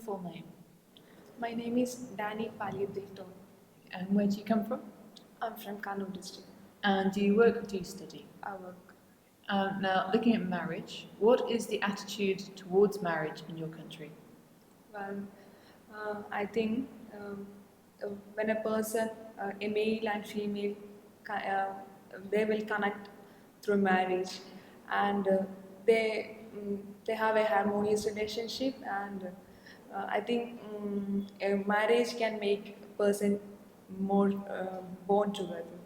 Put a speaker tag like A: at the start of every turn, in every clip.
A: full name?
B: My name is Danny Paliyadilto.
A: And where do you come from?
B: I'm from Kannur district.
A: And do you work or do you study?
B: I work.
A: Now, looking at marriage, what is the attitude towards marriage in your country?
B: Well, I think when a person, a male and female, they will connect through marriage, and they have a harmonious relationship, and I think a marriage can make a person more bond together.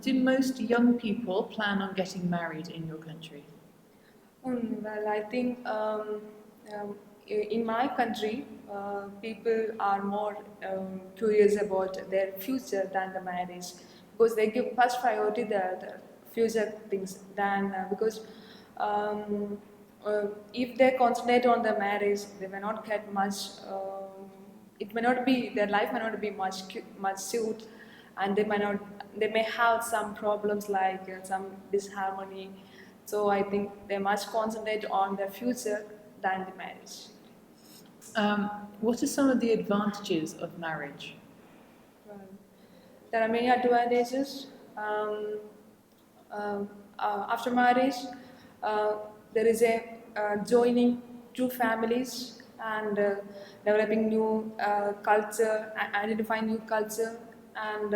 A: Do most young people plan on getting married in your country?
B: Well, I think in my country, people are more curious about their future than the marriage, because they give first priority the future things than because if they concentrate on the marriage, they may not get much. It may not be their life may not be much suit, and they may have some problems like some disharmony. So I think they must concentrate on their future than the marriage.
A: What are some of the advantages of marriage?
B: Well, there are many advantages. After marriage, there is a joining two families and developing new culture, identifying new culture and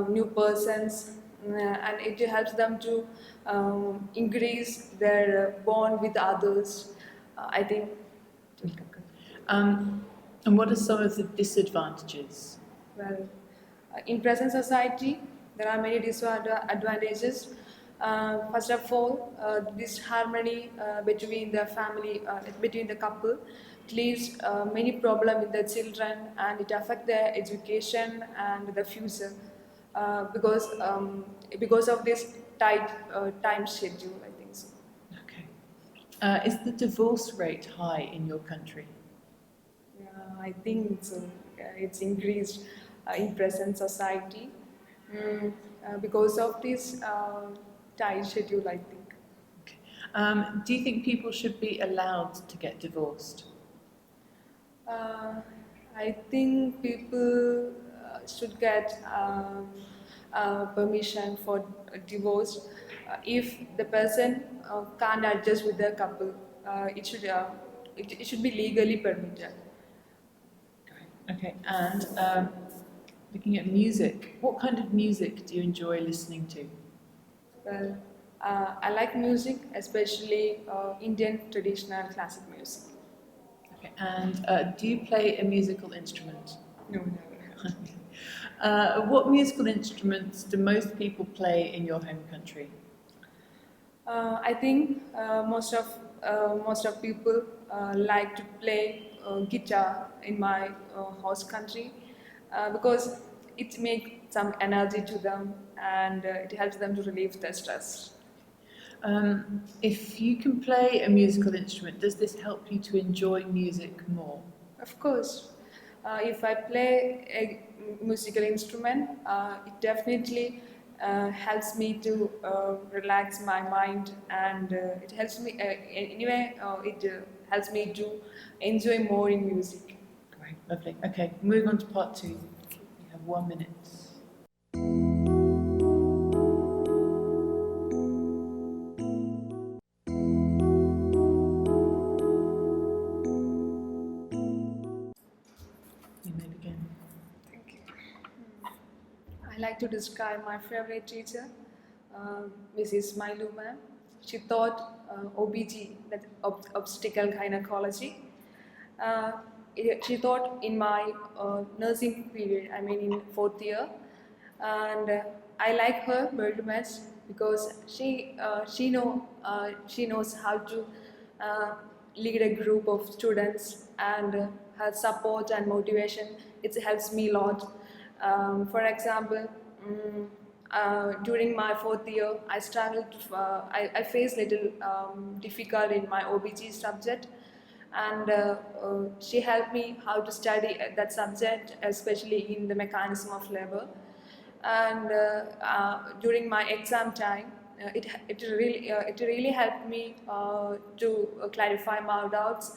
B: new persons, and it helps them to increase their bond with others. I think.
A: And what are some of the disadvantages?
B: Well, in present society, there are many disadvantages. First of all, this harmony between the family, between the couple, it leaves many problems with the children, and it affects their education and the future because of this tight time schedule. I think so.
A: Okay. Is the divorce rate high in your country?
B: I think so. It's increased in present society because of this tight schedule, I think.
A: Okay. Do you think people should be allowed to get divorced?
B: I think people should get permission for divorce if the person can't adjust with the couple. It should be legally permitted.
A: Okay, and looking at music, what kind of music do you enjoy listening to?
B: Well, I like music, especially Indian traditional classic music.
A: Okay, and do you play a musical instrument?
B: No, never.
A: What musical instruments do most people play in your home country?
B: I think most of people like to play guitar in my host country because it makes some energy to them, and it helps them to relieve their stress.
A: If you can play a musical instrument, does this help you to enjoy music more?
B: Of course, if I play a musical instrument, it definitely helps me to relax my mind, and it helps me anyway. It helps me to enjoy more in music.
A: Great, lovely. Okay, moving on to part 2. You have 1 minute. You may begin.
B: Thank you. I like to describe my favorite teacher, Mrs. Mailu ma'am. She taught OBG, that obstetrical gynecology. Uh, she taught in my nursing period, I mean in 4th year, and I like her very much because she knows how to lead a group of students, and her support and motivation, it helps me a lot. For example, during my 4th year, I struggled. I faced little difficult in my OBG subject, and she helped me how to study that subject, especially in the mechanism of labor. And during my exam time, it really helped me to clarify my doubts,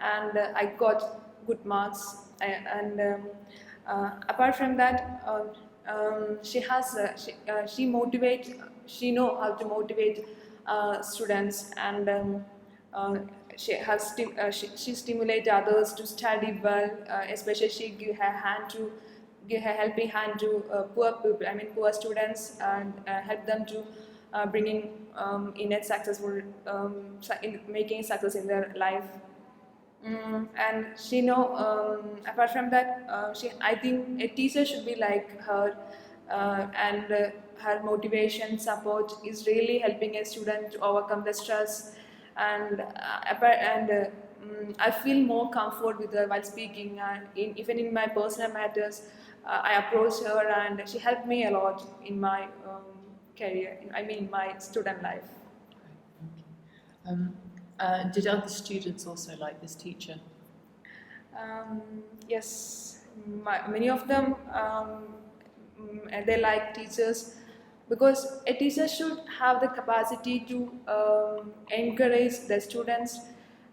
B: and I got good marks. Apart from that, she know how to motivate students, and uh, she stimulate others to study well. Especially she give her helping hand to poor people. I mean poor students, and help them to bringing in a successful in making success in their life. And she know, apart from that, I think a teacher should be like her, and her motivation support is really helping a student to overcome the stress, and I feel more comfort with her while speaking, and even in my personal matters, I approach her and she helped me a lot in my career, in my student life.
A: Did other students also like this teacher?
B: Yes, many of them, they like teachers, because a teacher should have the capacity to encourage the students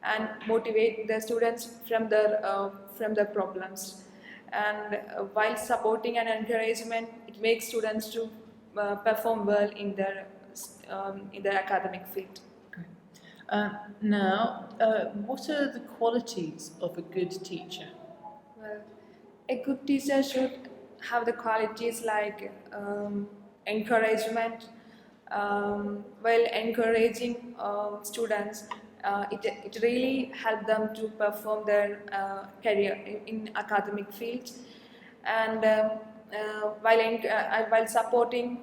B: and motivate the students from their problems. And while supporting and encouragement, it makes students to perform well in their academic field.
A: Now, what are the qualities of a good teacher?
B: Well, a good teacher should have the qualities like encouragement. While encouraging students, it really helps them to perform their career in academic fields, and while supporting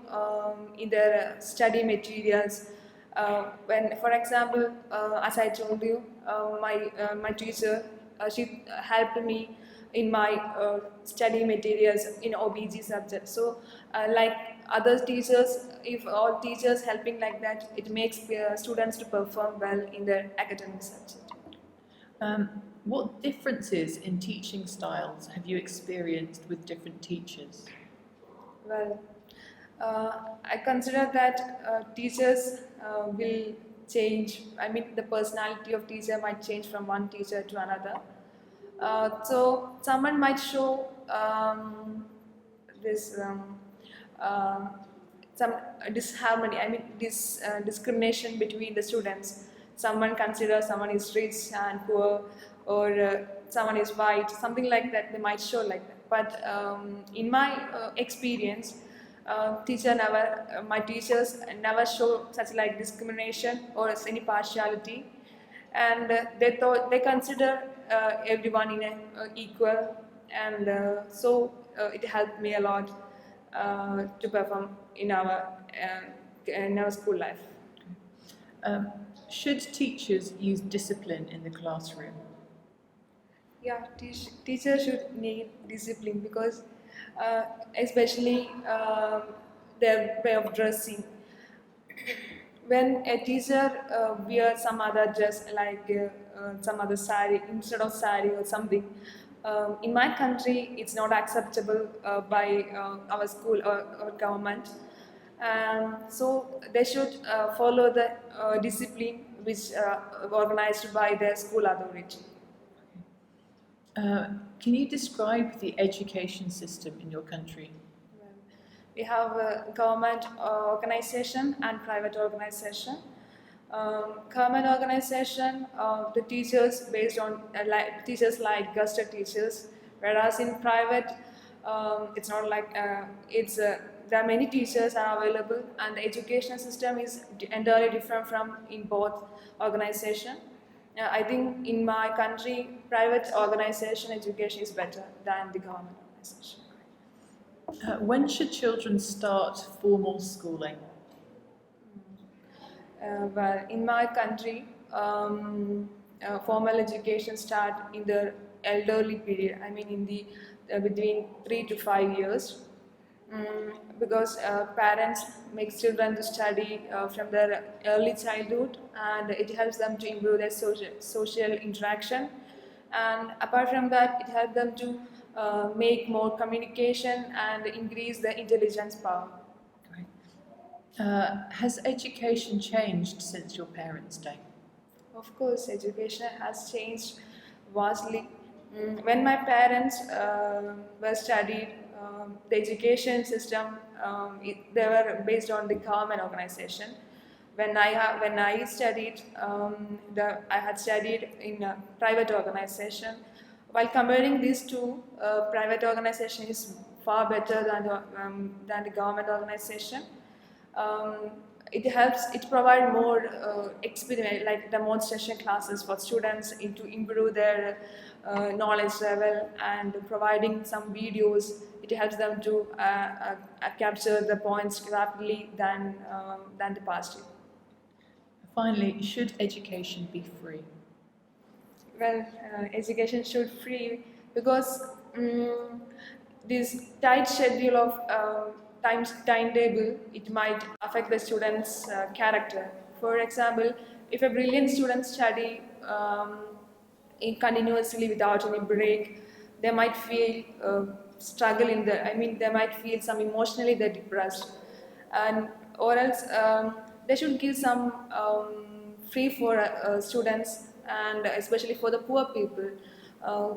B: in their study materials. When, for example, as I told you, my teacher, she helped me in my study materials in OBG subject. So, like other teachers, if all teachers helping like that, it makes students to perform well in their academic subject.
A: What differences in teaching styles have you experienced with different teachers?
B: Well, I consider that teachers will change. I mean, the personality of teacher might change from one teacher to another. So someone might show this some disharmony. I mean, this discrimination between the students. Someone considers someone is rich and poor, or someone is white, something like that. They might show like that. But in my experience, my teachers never show such like discrimination or any partiality, and they consider everyone in equal, and so it helped me a lot to perform in our school life.
A: Should teachers use discipline in the classroom?
B: Yeah, teachers should need discipline, because especially their way of dressing. When a teacher wears some other dress, like some other sari instead of sari or something, in my country it's not acceptable by our school or government. So they should follow the discipline which organized by the school authority.
A: Can you describe the education system in your country?
B: We have a government organization and private organization. Government organization, the teachers based on teachers like gusted teachers, whereas in private, it's not like there are many teachers are available, and the education system is entirely different from in both organization. I think in my country, private organization education is better than the government organization.
A: When should children start formal schooling?
B: Well, in my country, formal education start in the elderly period. I mean, in the between 3 to 5 years, because parents make children to study from their early childhood, and it helps them to improve their social interaction. And apart from that, it helps them to make more communication and increase the intelligence power.
A: Has education changed since your parents' day?
B: Of course, education has changed vastly. When my parents were studied, the education system, they were based on the government organization. When I studied, I had studied in a private organization. While comparing these two, private organization is far better than the government organization. Um, it provide more experiment, like demonstration classes for students to improve their knowledge level, and providing some videos. It helps them to capture the points rapidly than the past year.
A: Finally, should education be free?
B: Well, education should free because this tight schedule of timetable, it might affect the student's character. For example, if a brilliant student study continuously without any break, they might feel struggle in the. I mean, they might feel some emotionally they're depressed, and or else they should give some free for students, and especially for the poor people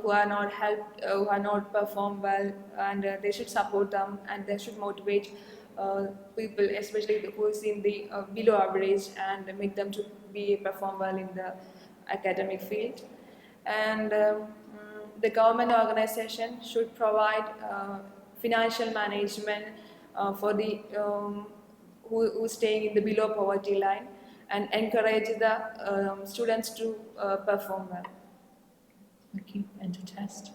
B: who are not helped, who are not perform well, and they should support them, and they should motivate people, especially who is in the below average, and make them to be perform well in the academic field. And the government organization should provide financial management for the who staying in the below poverty line, and encourage the students to perform well.
A: Thank you. Enter test.